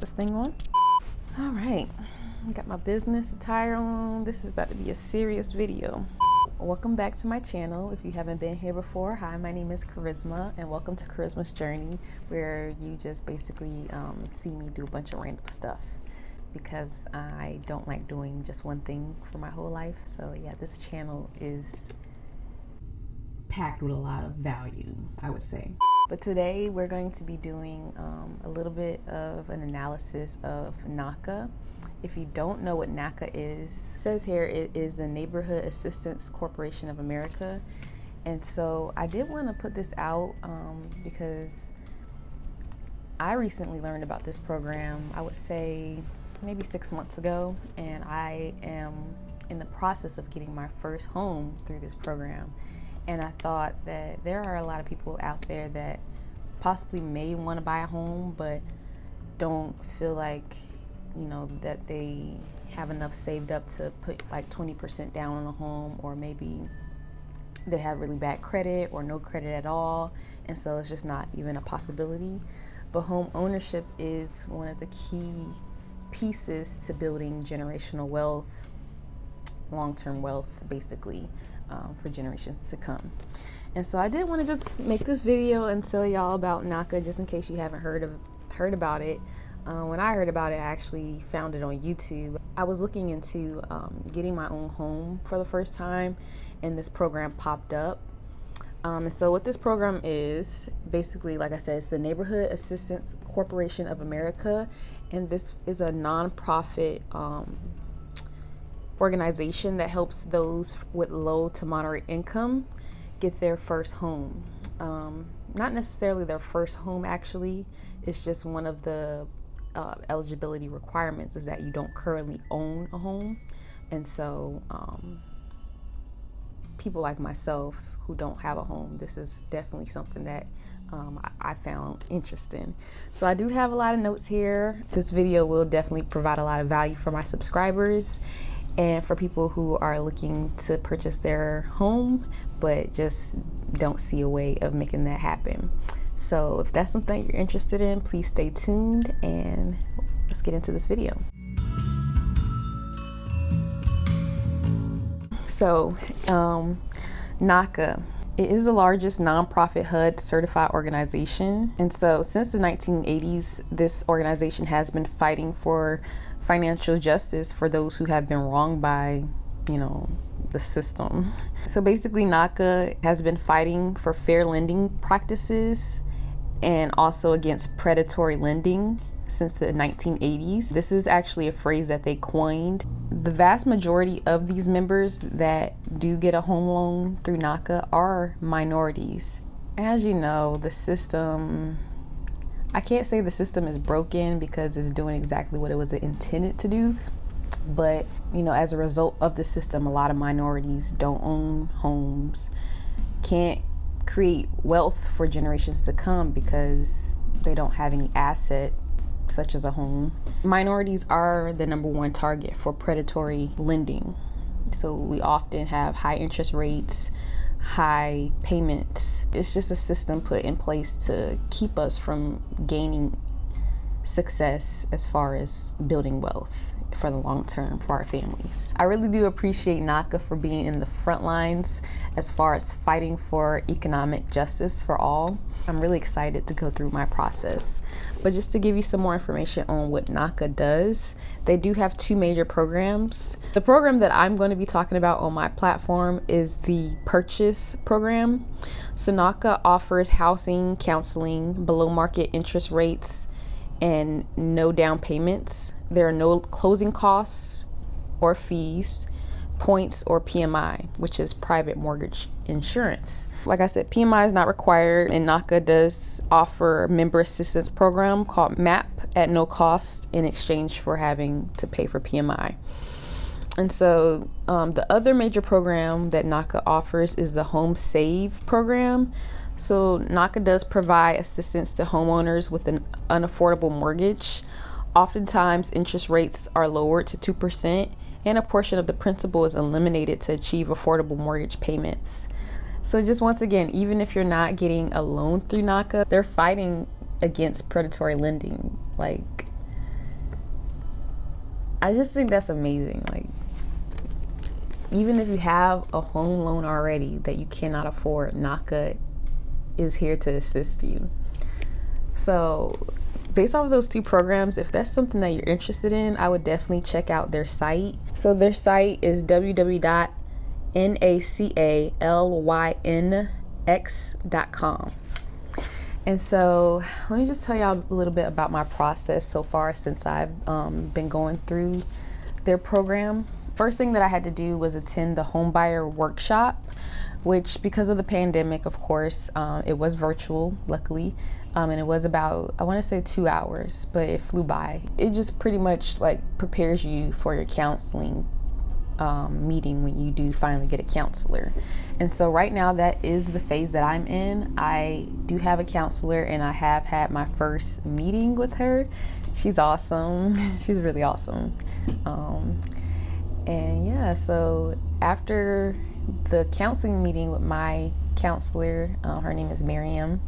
this thing on. All right, I got my business attire on. This is about to be a serious video. Welcome back to my channel. If you haven't been here before, hi, my name is Charisma, and welcome to Charisma's Journey, where you just basically see me do a bunch of random stuff because I don't like doing just one thing for my whole life. So yeah, this channel is packed with a lot of value, I would say. But today we're going to be doing a little bit of an analysis of NACA. If you don't know what NACA is, it says here it is the Neighborhood Assistance Corporation of America. And so I did want to put this out because I recently learned about this program, I would say maybe 6 months ago, and I am in the process of getting my first home through this program. And I thought that there are a lot of people out there that possibly may want to buy a home, but don't feel like, you know, that they have enough saved up to put like 20% down on a home, or maybe they have really bad credit or no credit at all, and so it's just not even a possibility. But home ownership is one of the key pieces to building generational wealth, long-term wealth, basically, for generations to come. And so I did want to just make this video and tell y'all about NACA, just in case you haven't heard about it. When I heard about it, I actually found it on YouTube. I was looking into getting my own home for the first time, and this program popped up. And so what this program is, basically, like I said, it's the Neighborhood Assistance Corporation of America, and this is a nonprofit organization that helps those with low to moderate income get their first home. Not necessarily their first home, actually. It's just one of the eligibility requirements is that you don't currently own a home. And so people like myself who don't have a home, this is definitely something that I found interesting. So I do have a lot of notes here. This video will definitely provide a lot of value for my subscribers and for people who are looking to purchase their home but just don't see a way of making that happen. So if that's something you're interested in, please stay tuned and let's get into this video. So NACA, it is the largest nonprofit HUD certified organization. And so since the 1980s, this organization has been fighting for financial justice for those who have been wronged by, you know, the system. So basically NACA has been fighting for fair lending practices and also against predatory lending since the 1980s. This is actually a phrase that they coined. The vast majority of these members that do get a home loan through NACA are minorities. As you know, the system, I can't say the system is broken because it's doing exactly what it was intended to do. But, you know, as a result of the system, a lot of minorities don't own homes, can't create wealth for generations to come because they don't have any asset such as a home. Minorities are the #1 target for predatory lending. So we often have high interest rates, high payments. It's just a system put in place to keep us from gaining success as far as building wealth for the long term for our families. I really do appreciate NACA for being in the front lines as far as fighting for economic justice for all. I'm really excited to go through my process. But just to give you some more information on what NACA does, they do have 2 major programs. The program that I'm going to be talking about on my platform is the Purchase program. So NACA offers housing, counseling, below market interest rates, and no down payments. There are no closing costs or fees, points, or PMI, which is private mortgage insurance. Like I said, PMI is not required, and NACA does offer a member assistance program called MAP at no cost in exchange for having to pay for PMI. And so the other major program that NACA offers is the Home Save program. So NACA does provide assistance to homeowners with an unaffordable mortgage. Oftentimes interest rates are lowered to 2%, and a portion of the principal is eliminated to achieve affordable mortgage payments. So just once again, even if you're not getting a loan through NACA, they're fighting against predatory lending. Like, I just think that's amazing. Like, even if you have a home loan already that you cannot afford, NACA is here to assist you. So based off of those two programs, if that's something that you're interested in, I would definitely check out their site. So their site is www.nacalynx.com. And so let me just tell y'all a little bit about my process so far since I've been going through their program. First thing that I had to do was attend the home buyer workshop, which, because of the pandemic, of course, it was virtual, luckily. And it was about, I want to say 2 hours, but it flew by. It just pretty much like prepares you for your counseling meeting when you do finally get a counselor. And so right now, that is the phase that I'm in. I do have a counselor, and I have had my first meeting with her. She's awesome. She's really awesome. And yeah, so after the counseling meeting with my counselor, her name is Miriam,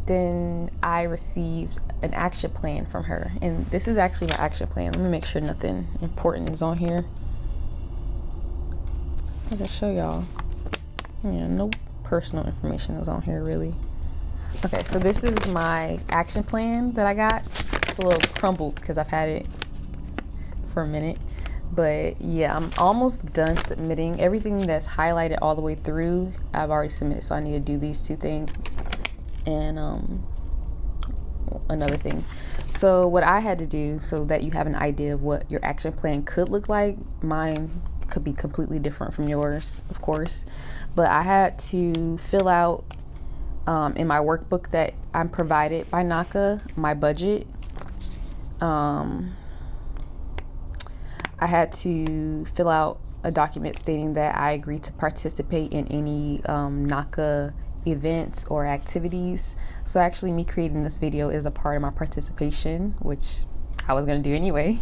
then I received an action plan from her. And this is actually my action plan. Let me make sure nothing important is on here. I can show y'all. Yeah, no personal information is on here really. Okay, so this is my action plan that I got. It's a little crumbled because I've had it for a minute, but yeah, I'm almost done submitting. Everything that's highlighted all the way through, I've already submitted, so I need to do these two things and another thing. So what I had to do, so that you have an idea of what your action plan could look like, mine could be completely different from yours, of course, but I had to fill out in my workbook that I'm provided by NACA, my budget. I had to fill out a document stating that I agreed to participate in any NACA events or activities. So actually me creating this video is a part of my participation, which I was going to do anyway.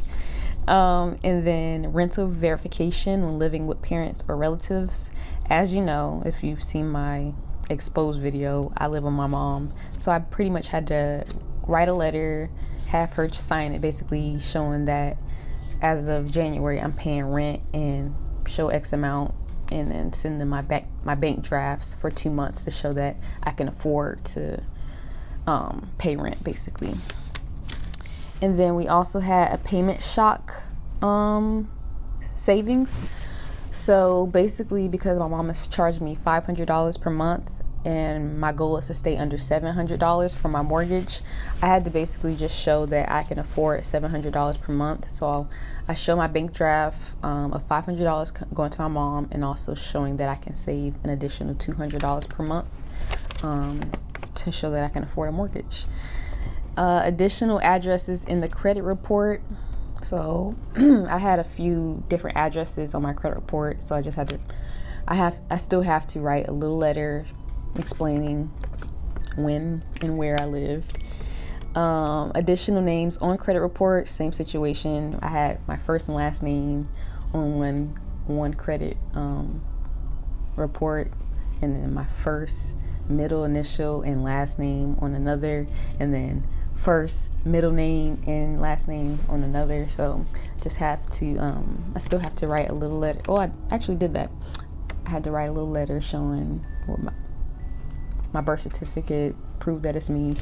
And then rental verification when living with parents or relatives. As you know, if you've seen my exposed video, I live with my mom. So I pretty much had to write a letter, have her sign it, basically showing that as of January, I'm paying rent, and show X amount, and then send them my bank drafts for 2 months to show that I can afford to pay rent, basically. And then we also had a payment shock savings. So basically, because my mom has charged me $500 per month, and my goal is to stay under $700 for my mortgage, I had to basically just show that I can afford $700 per month. So I show my bank draft of $500 going to my mom, and also showing that I can save an additional $200 per month to show that I can afford a mortgage. Additional addresses in the credit report. So I had a few different addresses on my credit report, so I just had to, I still have to write a little letter explaining when and where I lived. Additional names on credit report, same situation. I had my first and last name on one credit report, and then my first, middle initial, and last name on another, and then first, middle name, and last name on another. So just have to I still have to write a little letter. Oh, I actually did that. I had to write a little letter showing what my birth certificate, prove that it's me.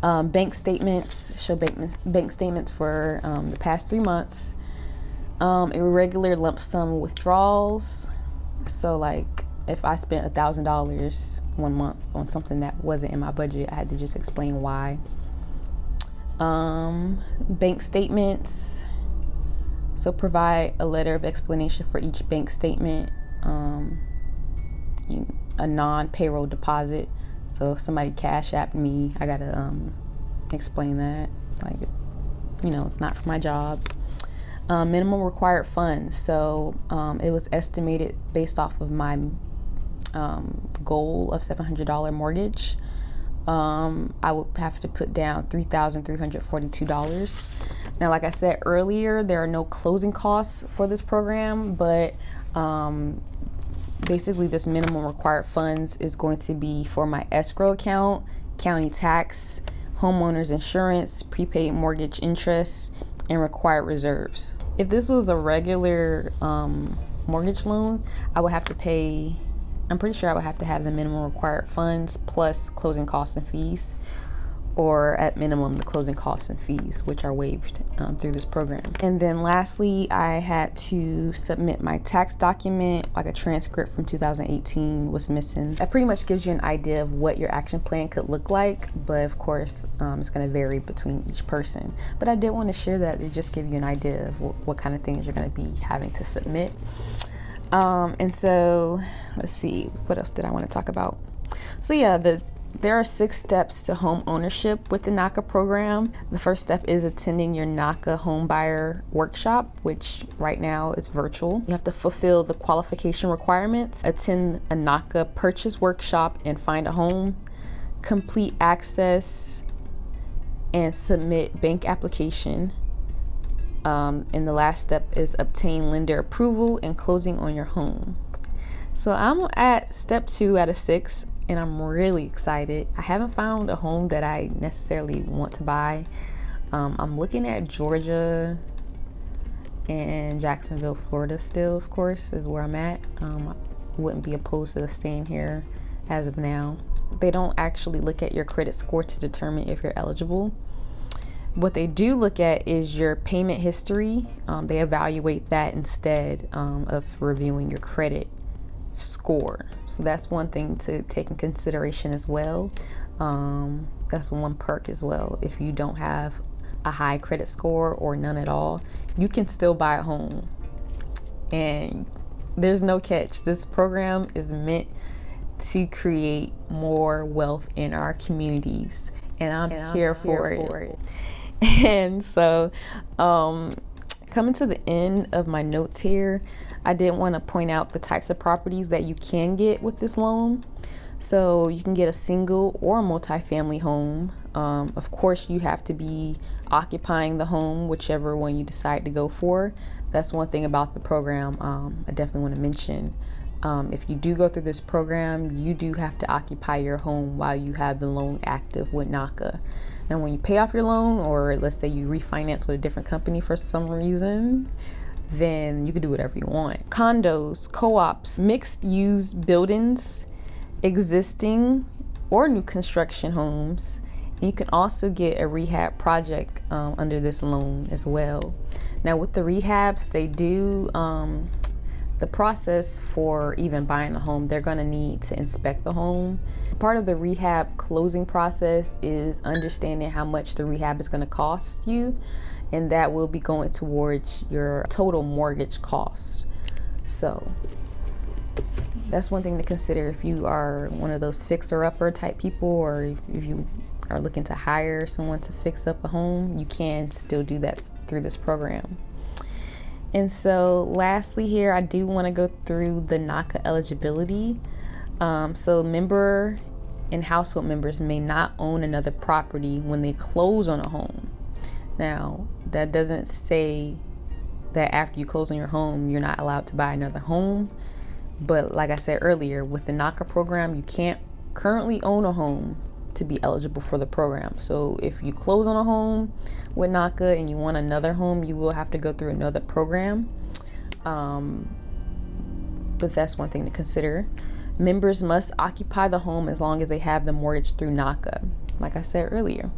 Bank statements, show bank statements for the past 3 months. Irregular lump sum withdrawals. So like if I spent $1,000 1 month on something that wasn't in my budget, I had to just explain why. Bank statements. So provide a letter of explanation for each bank statement. A non-payroll deposit. So if somebody cash apped me, I gotta explain that, like, it's not for my job. Minimum required funds. So it was estimated based off of my goal of $700 mortgage. I would have to put down $3,342. Now, like I said earlier, there are no closing costs for this program, but basically this minimum required funds is going to be for my escrow account, county tax, homeowner's insurance, prepaid mortgage interest, and required reserves. If this was a regular mortgage loan, I would have to pay, I'm pretty sure I would have to have the minimum required funds plus closing costs and fees, or at minimum the closing costs and fees, which are waived through this program. And then lastly, I had to submit my tax document, like a transcript from 2018 was missing. That pretty much gives you an idea of what your action plan could look like, but of course it's going to vary between each person. But I did want to share that to just give you an idea of what kind of things you're going to be having to submit. And so let's see, what else did I want to talk about? So yeah, there are 6 steps to home ownership with the NACA program. The first step is attending your NACA home buyer workshop, which right now is virtual. You have to fulfill the qualification requirements, attend a NACA purchase workshop and find a home, complete access and submit bank application. And the last step is obtain lender approval and closing on your home. So I'm at step 2 out of 6. And I'm really excited. I haven't found a home that I necessarily want to buy. I'm looking at Georgia and Jacksonville, Florida still, of course, is where I'm at. I wouldn't be opposed to staying here as of now. They don't actually look at your credit score to determine if you're eligible. What they do look at is your payment history. They evaluate that instead of reviewing your credit score. So that's one thing to take in consideration as well. That's one perk as well. If you don't have a high credit score or none at all, you can still buy a home. And there's no catch. This program is meant to create more wealth in our communities, and I'm here for it. And so coming to the end of my notes here, I did want to point out the types of properties that you can get with this loan. So you can get a single or a multi-family home. Of course, you have to be occupying the home, whichever one you decide to go for. That's one thing about the program I definitely want to mention. If you do go through this program, you do have to occupy your home while you have the loan active with NACA. Now, when you pay off your loan, or let's say you refinance with a different company for some reason, then you can do whatever you want. Condos, co-ops, mixed-use buildings, existing or new construction homes. And you can also get a rehab project under this loan as well. Now, with the rehabs, they do the process for even buying a home. They're going to need to inspect the home. Part of the rehab closing process is understanding how much the rehab is going to cost you, and that will be going towards your total mortgage cost. So that's one thing to consider if you are one of those fixer-upper type people, or if you are looking to hire someone to fix up a home, you can still do that through this program. And so lastly here, I do want to go through the NACA eligibility. So member and household members may not own another property when they close on a home. Now, that doesn't say that after you close on your home, you're not allowed to buy another home. But like I said earlier, with the NACA program, you can't currently own a home to be eligible for the program. So if you close on a home with NACA and you want another home, you will have to go through another program. But that's one thing to consider. Members must occupy the home as long as they have the mortgage through NACA, like I said earlier.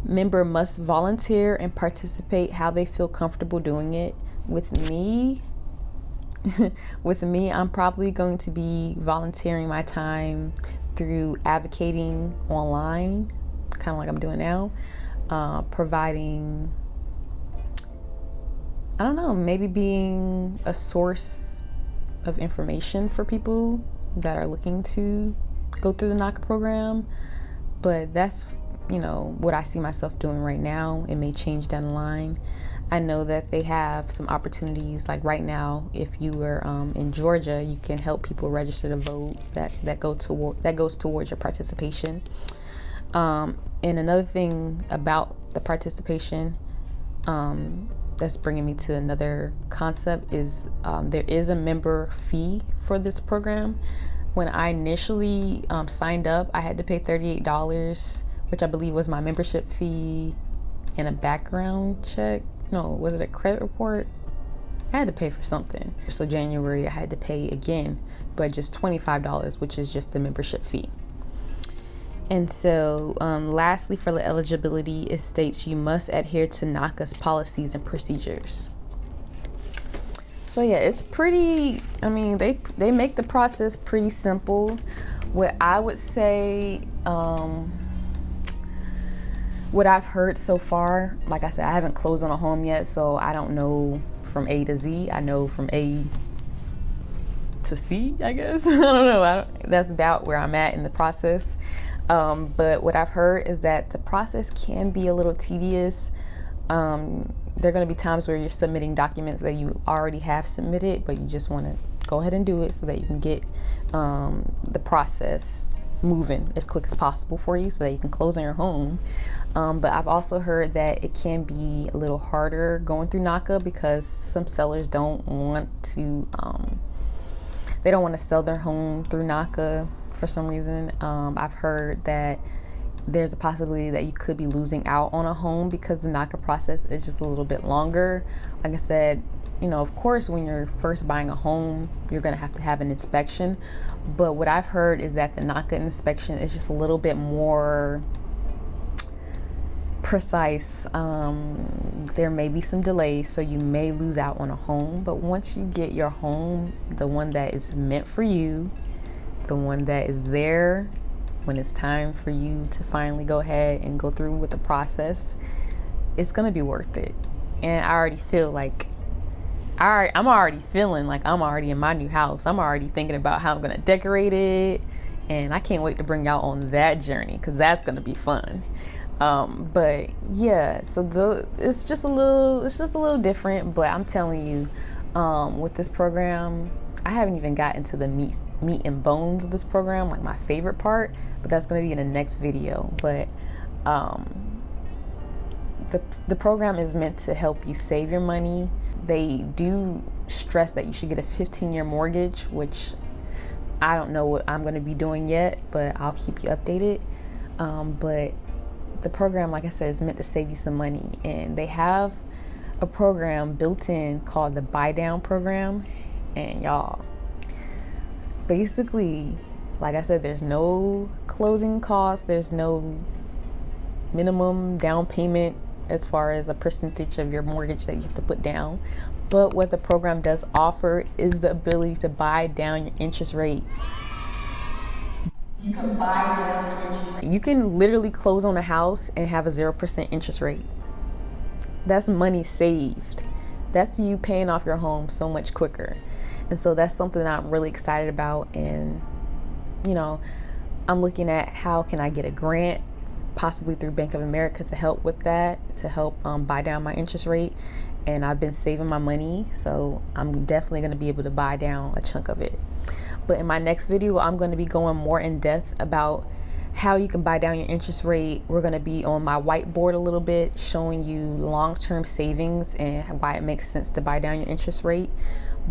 Member must volunteer and participate how they feel comfortable doing it. With me, I'm probably going to be volunteering my time through advocating online, kind of like I'm doing now, providing, I don't know, maybe being a source of information for people that are looking to go through the NACA program. But that's, what I see myself doing right now. It may change down the line. I know that they have some opportunities, like right now, if you were in Georgia, you can help people register to vote. That goes towards your participation. And another thing about the participation, that's bringing me to another concept, is there is a member fee for this program. When I initially signed up, I had to pay $38, which I believe was my membership fee and a background check. no, was it a credit report? I had to pay for something. So January I had to pay again, but just $25, which is just the membership fee. And so lastly, for the eligibility, it states you must adhere to NACA's policies and procedures. So yeah, it's pretty, I mean, they make the process pretty simple. What I would say, what I've heard so far, like I said, I haven't closed on a home yet, so I don't know from A to Z. I know from A to C, I guess. I don't know. That's about where I'm at in the process. But what I've heard is that the process can be a little tedious. There are going to be times where you're submitting documents that you already have submitted, but you just want to go ahead and do it so that you can get the process moving as quick as possible for you so that you can close on your home. But I've also heard that it can be a little harder going through NACA because some sellers don't want to, they don't want to sell their home through NACA for some reason. I've heard that there's a possibility that you could be losing out on a home because the NACA process is just a little bit longer. Like I said, you know, of course, when you're first buying a home, you're going to have an inspection. But what I've heard is that the NACA inspection is just a little bit more precise. There may be some delays, so you may lose out on a home. But once you get your home, the one that is meant for you, the one that is there when it's time for you to finally go ahead and go through with the process, it's going to be worth it. And I already feel like I'm already feeling like I'm already in my new house. I'm already thinking about how I'm going to decorate it. And I can't wait to bring y'all on that journey because that's going to be fun. But yeah, so it's just a little different. But I'm telling you, with this program, I haven't even gotten to the meat and bones of this program, like my favorite part. But that's going to be in the next video. But the program is meant to help you save your money. They do stress that you should get a 15-year mortgage, which I don't know what I'm going to be doing yet, but I'll keep you updated. But the program, like I said, is meant to save you some money. And they have a program built in called the buy down program. And y'all, basically, like I said, there's no closing costs. There's no minimum down payment as far as a percentage of your mortgage that you have to put down. But what the program does offer is the ability to buy down your interest rate. You can buy down your interest rate. You can literally close on a house and have a 0% interest rate. That's money saved. That's you paying off your home so much quicker. And so that's something that I'm really excited about. And, you know, I'm looking at how can I get a grant, possibly through Bank of America, to help with that, to help buy down my interest rate. And I've been saving my money, so I'm definitely going to be able to buy down a chunk of it. But in my next video, I'm going to be going more in depth about how you can buy down your interest rate. We're going to be on my whiteboard a little bit, showing you long-term savings and why it makes sense to buy down your interest rate.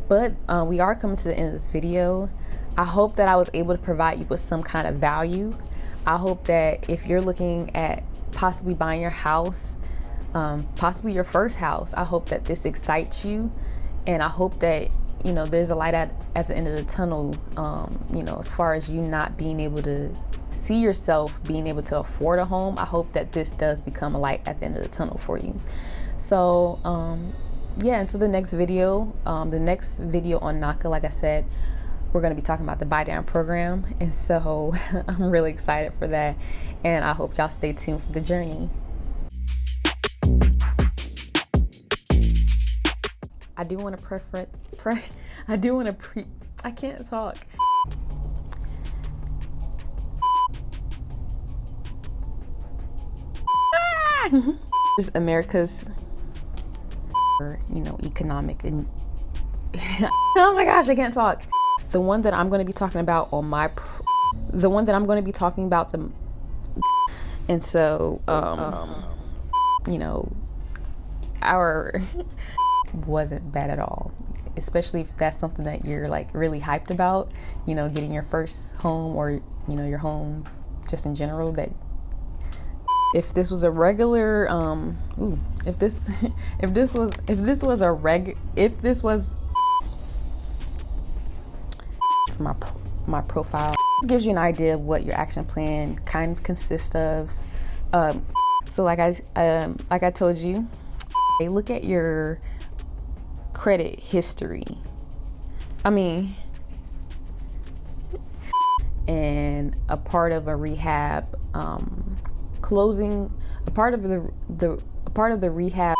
But we are coming to the end of this video. I hope that I was able to provide you with some kind of value. I hope that if you're looking at possibly buying your house, possibly your first house, I hope that this excites you. And I hope that, you know, there's a light at the end of the tunnel, you know, as far as you not being able to see yourself being able to afford a home. I hope that this does become a light at the end of the tunnel for you. So, yeah, until the next video, on NACA, like I said, we're going to be talking about the buy down program. And so I'm really excited for that. And I hope y'all stay tuned for the journey. I do want to I can't talk. There's America's, you know, economic and oh my gosh, I can't talk. The one that I'm going to be talking about on my, and so, you know, our wasn't bad at all, especially if that's something that you're like really hyped about, you know, getting your first home or, you know, your home just in general. That If this was a regular, if this was for my profile, this gives you an idea of what your action plan kind of consists of. So like I told you, look at your credit history. And a part of a rehab closing, a part of the rehab